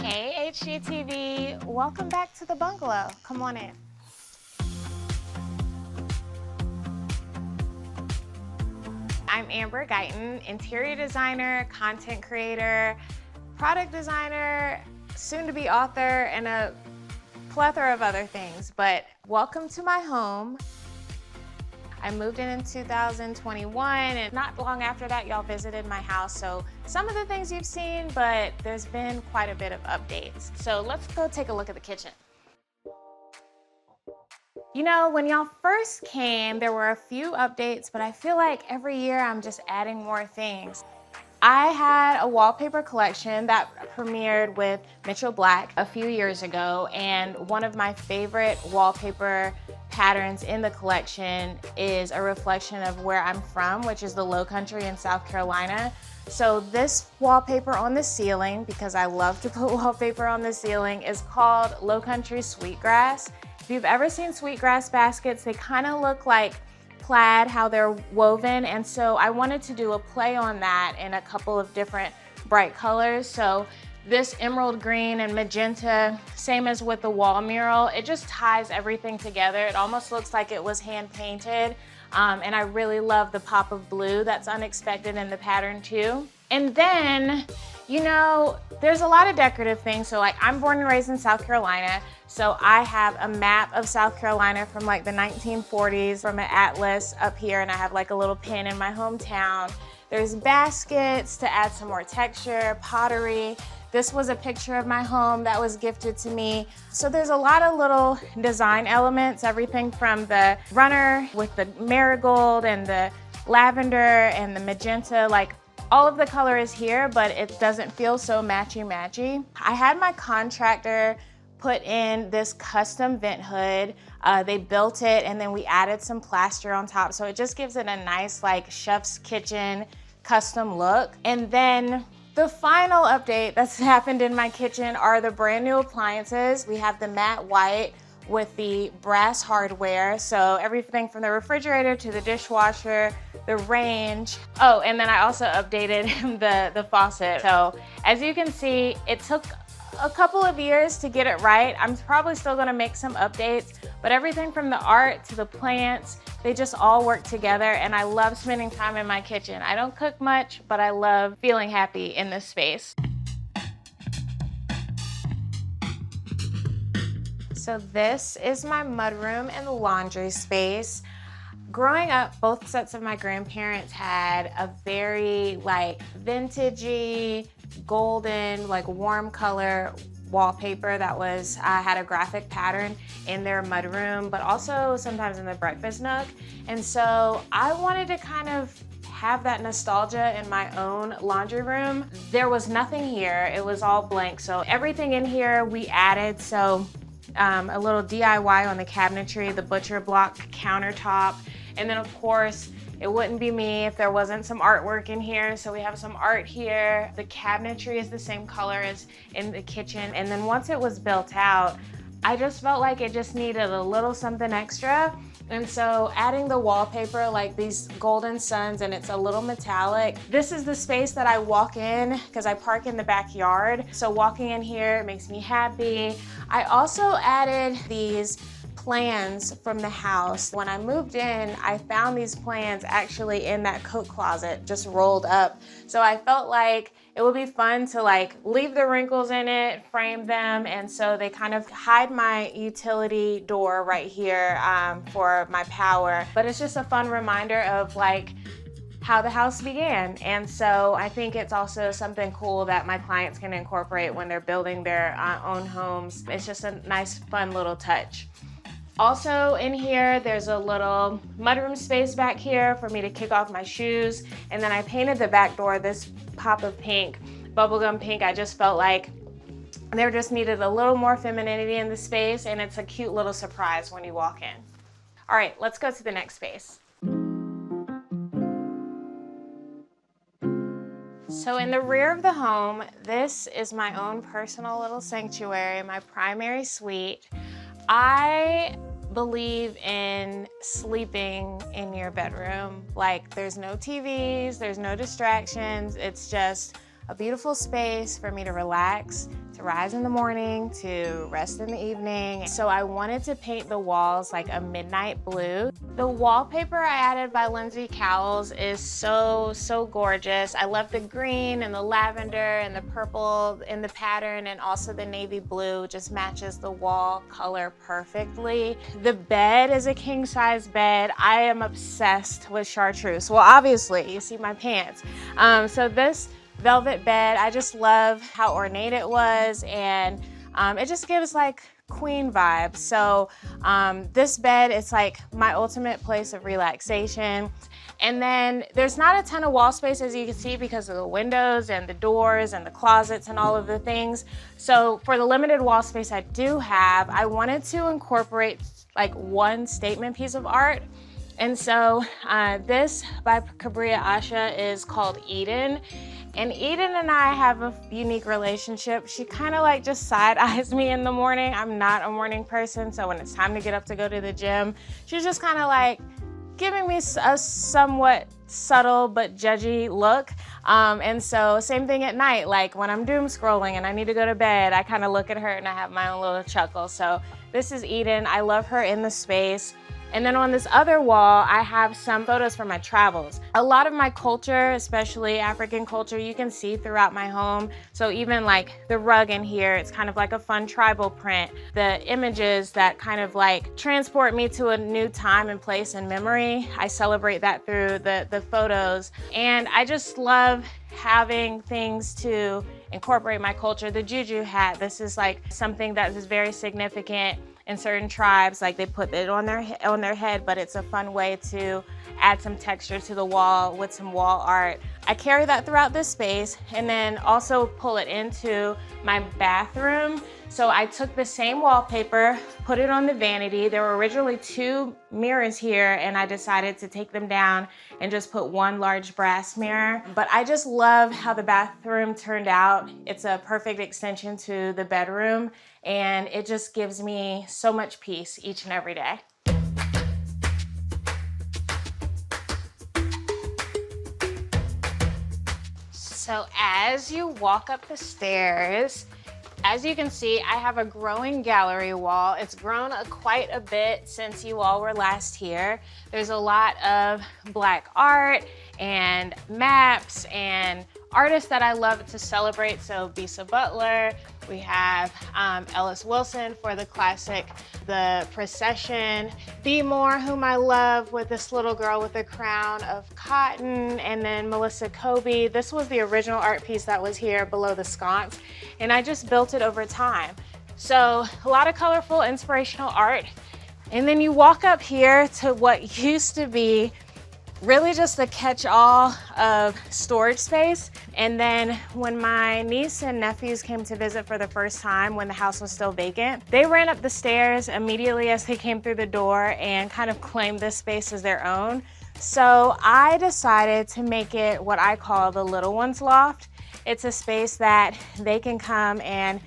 Hey HGTV, welcome back to the bungalow. Come on in. I'm Amber Guyton, interior designer, content creator, product designer, soon-to-be author, and a plethora of other things. But welcome to my home. I moved in 2021, and not long after that, y'all visited my house. So some of the things you've seen, but there's been quite a bit of updates. So let's go take a look at the kitchen. You know, when y'all first came, there were a few updates, but I feel like every year I'm just adding more things. I had a wallpaper collection that premiered with Mitchell Black a few years ago, and one of my favorite wallpaper patterns in the collection is a reflection of where I'm from, which is the Lowcountry in South Carolina. So this wallpaper on the ceiling, because I love to put wallpaper on the ceiling, is called Lowcountry Sweetgrass. If you've ever seen sweetgrass baskets, they kind of look like plaid, how they're woven, and so I wanted to do a play on that in a couple of different bright colors. So this emerald green and magenta, same as with the wall mural, it just ties everything together. It almost looks like it was hand painted, and I really love the pop of blue that's unexpected in the pattern too. And then, you know, there's a lot of decorative things. So like, I'm born and raised in South Carolina, so I have a map of South Carolina from like the 1940s from an atlas up here, and I have like a little pin in my hometown. There's baskets to add some more texture, pottery. This was a picture of my home that was gifted to me. So there's a lot of little design elements, everything from the runner with the marigold and the lavender and the magenta, like all of the color is here, but it doesn't feel so matchy-matchy. I had my contractor put in this custom vent hood. They built it, and then we added some plaster on top. So it just gives it a nice like chef's kitchen custom look. And then the final update that's happened in my kitchen are the brand new appliances. We have the matte white with the brass hardware. So everything from the refrigerator to the dishwasher, the range. Oh, and then I also updated the faucet. So as you can see, it took a couple of years to get it right. I'm probably still gonna make some updates, but everything from the art to the plants, they just all work together, and I love spending time in my kitchen. I don't cook much, but I love feeling happy in this space. So this is my mudroom and laundry space. Growing up, both sets of my grandparents had a very like vintagey, golden, like warm color wallpaper that was had a graphic pattern in their mudroom, but also sometimes in the breakfast nook. And so I wanted to kind of have that nostalgia in my own laundry room. There was nothing here, it was all blank. So everything in here we added. So a little DIY on the cabinetry, the butcher block countertop, and then of course, it wouldn't be me if there wasn't some artwork in here. So we have some art here. The cabinetry is the same color as in the kitchen. And then once it was built out, I just felt like it just needed a little something extra. And so adding the wallpaper, like these golden suns, and it's a little metallic. This is the space that I walk in because I park in the backyard. So walking in here makes me happy. I also added these plans from the house. When I moved in, I found these plans actually in that coat closet, just rolled up. So I felt like it would be fun to like leave the wrinkles in it, frame them, and so they kind of hide my utility door right here for my power. But it's just a fun reminder of like how the house began. And so I think it's also something cool that my clients can incorporate when they're building their own homes. It's just a nice, fun little touch. Also in here, there's a little mudroom space back here for me to kick off my shoes. And then I painted the back door this pop of pink, bubblegum pink. I just felt like there just needed a little more femininity in the space, and it's a cute little surprise when you walk in. All right, let's go to the next space. So in the rear of the home, this is my own personal little sanctuary, my primary suite. I believe in sleeping in your bedroom. Like, there's no TVs, there's no distractions. It's just a beautiful space for me to relax, to rise in the morning, to rest in the evening. So I wanted to paint the walls like a midnight blue. The wallpaper I added by Lindsay Cowles is so gorgeous. I love the green and the lavender and the purple in the pattern, and also the navy blue just matches the wall color perfectly. The bed is a king size bed. I am obsessed with chartreuse. Well, obviously, you see my pants. So this velvet bed, I just love how ornate it was, and it just gives like queen vibes. So this bed is like my ultimate place of relaxation. And then there's not a ton of wall space, as you can see, because of the windows and the doors and the closets and all of the things. So for the limited wall space I do have, I wanted to incorporate like one statement piece of art. And so this by Cabria Asha is called Eden. And Eden and I have a unique relationship. She kind of like just side eyes me in the morning. I'm not a morning person, so when it's time to get up to go to the gym, she's just kind of like giving me a somewhat subtle but judgy look. And so same thing at night, like when I'm doom scrolling and I need to go to bed, I kind of look at her and I have my own little chuckle. So this is Eden. I love her in the space. And then on this other wall, I have some photos from my travels. A lot of my culture, especially African culture, you can see throughout my home. So even like the rug in here, it's kind of like a fun tribal print. The images that kind of like transport me to a new time and place and memory, I celebrate that through the photos. And I just love having things to incorporate my culture. The juju hat, this is like something that is very significant in certain tribes, like they put it on their head, but it's a fun way to add some texture to the wall with some wall art. I carry that throughout this space and then also pull it into my bathroom. So I took the same wallpaper, put it on the vanity. There were originally 2 mirrors here and I decided to take them down and just put one large brass mirror. But I just love how the bathroom turned out. It's a perfect extension to the bedroom and it just gives me so much peace each and every day. So as you walk up the stairs, as you can see, I have a growing gallery wall. It's grown quite a bit since you all were last here. There's a lot of Black art and maps and artists that I love to celebrate. So Bisa Butler, we have Ellis Wilson for the classic The Procession, Be More, whom I love, with this little girl with a crown of cotton, and then Melissa Kobe. This was the original art piece that was here below the sconce, and I just built it over time. So a lot of colorful, inspirational art. And then you walk up here to what used to be really just a catch-all of storage space. And then when my niece and nephews came to visit for the first time when the house was still vacant, they ran up the stairs immediately as they came through the door and kind of claimed this space as their own. So I decided to make it what I call the little one's loft. It's a space that they can come and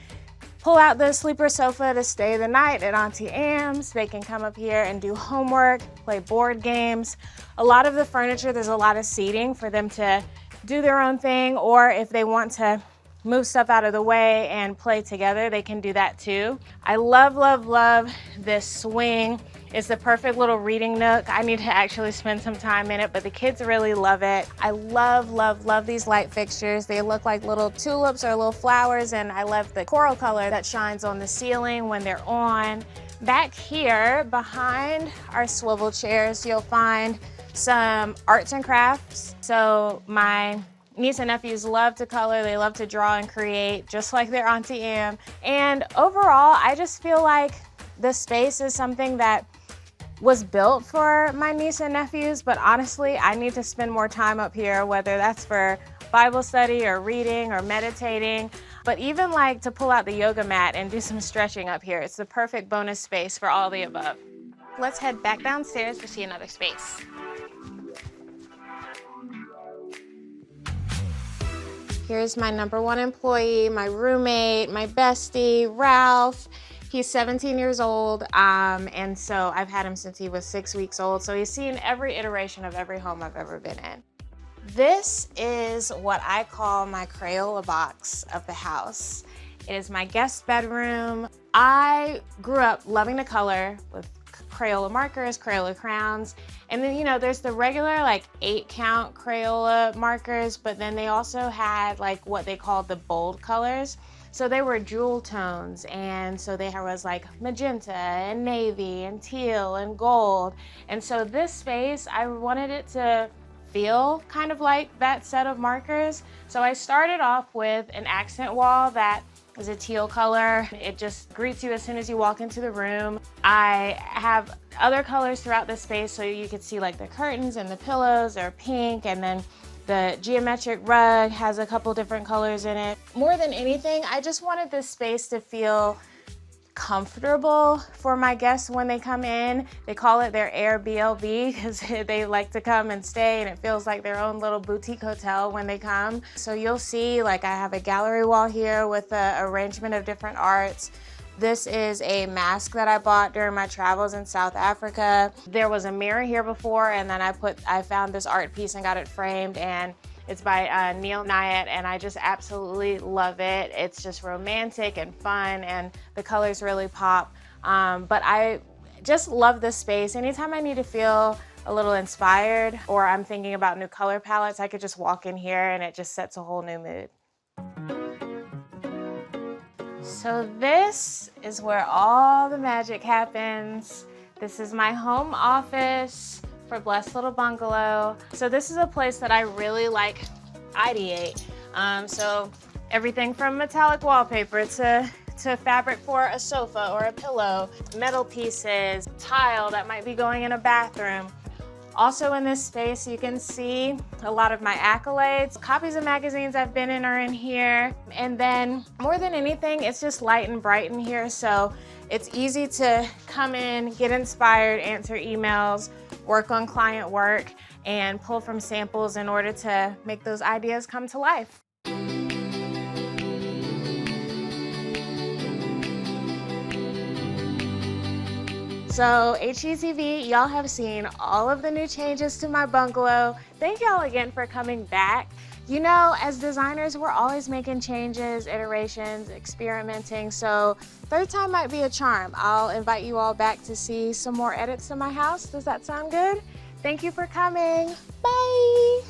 pull out the sleeper sofa to stay the night at Auntie Am's. They can come up here and do homework, play board games. A lot of the furniture, there's a lot of seating for them to do their own thing, or if they want to move stuff out of the way and play together, they can do that too. I love, love, love this swing. It's the perfect little reading nook. I need to actually spend some time in it, but the kids really love it. I love, love, love these light fixtures. They look like little tulips or little flowers, and I love the coral color that shines on the ceiling when they're on. Back here, behind our swivel chairs, you'll find some arts and crafts. So my niece and nephews love to color, they love to draw and create, just like their Auntie Am. And overall, I just feel like the space is something that was built for my niece and nephews, but honestly, I need to spend more time up here, whether that's for Bible study or reading or meditating, but even like to pull out the yoga mat and do some stretching up here. It's the perfect bonus space for all the above. Let's head back downstairs to see another space. Here's my #1 employee, my roommate, my bestie, Ralph. He's 17 years old, and so I've had him since he was 6 weeks old, so he's seen every iteration of every home I've ever been in. This is what I call my Crayola box of the house. It is my guest bedroom. I grew up loving to color with Crayola markers, Crayola crayons, and then, you know, there's the regular like 8-count Crayola markers, but then they also had like what they called the bold colors. So they were jewel tones, and so there was like magenta and navy and teal and gold. And so this space, I wanted it to feel kind of like that set of markers. So I started off with an accent wall that is a teal color. It just greets you as soon as you walk into the room. I have other colors throughout the space, so you can see like the curtains and the pillows are pink, and then the geometric rug has a couple different colors in it. More than anything, I just wanted this space to feel comfortable for my guests when they come in. They call it their Airbnb because they like to come and stay, and it feels like their own little boutique hotel when they come. So you'll see like I have a gallery wall here with an arrangement of different arts. This is a mask that I bought during my travels in South Africa. There was a mirror here before, and then I found this art piece and got it framed, and it's by Neil Nyatt, and I just absolutely love it. It's just romantic and fun, and the colors really pop. But I just love this space. Anytime I need to feel a little inspired or I'm thinking about new color palettes, I could just walk in here and it just sets a whole new mood. So this is where all the magic happens. This is my home office for Blessed Little Bungalow. So this is a place that I really like ideate. So everything from metallic wallpaper to fabric for a sofa or a pillow, metal pieces, tile that might be going in a bathroom. Also in this space, you can see a lot of my accolades. Copies of magazines I've been in are in here. And then more than anything, it's just light and bright in here. So it's easy to come in, get inspired, answer emails, work on client work, and pull from samples in order to make those ideas come to life. So HGTV, y'all have seen all of the new changes to my bungalow. Thank y'all again for coming back. You know, as designers, we're always making changes, iterations, experimenting, so third time might be a charm. I'll invite you all back to see some more edits to my house. Does that sound good? Thank you for coming. Bye.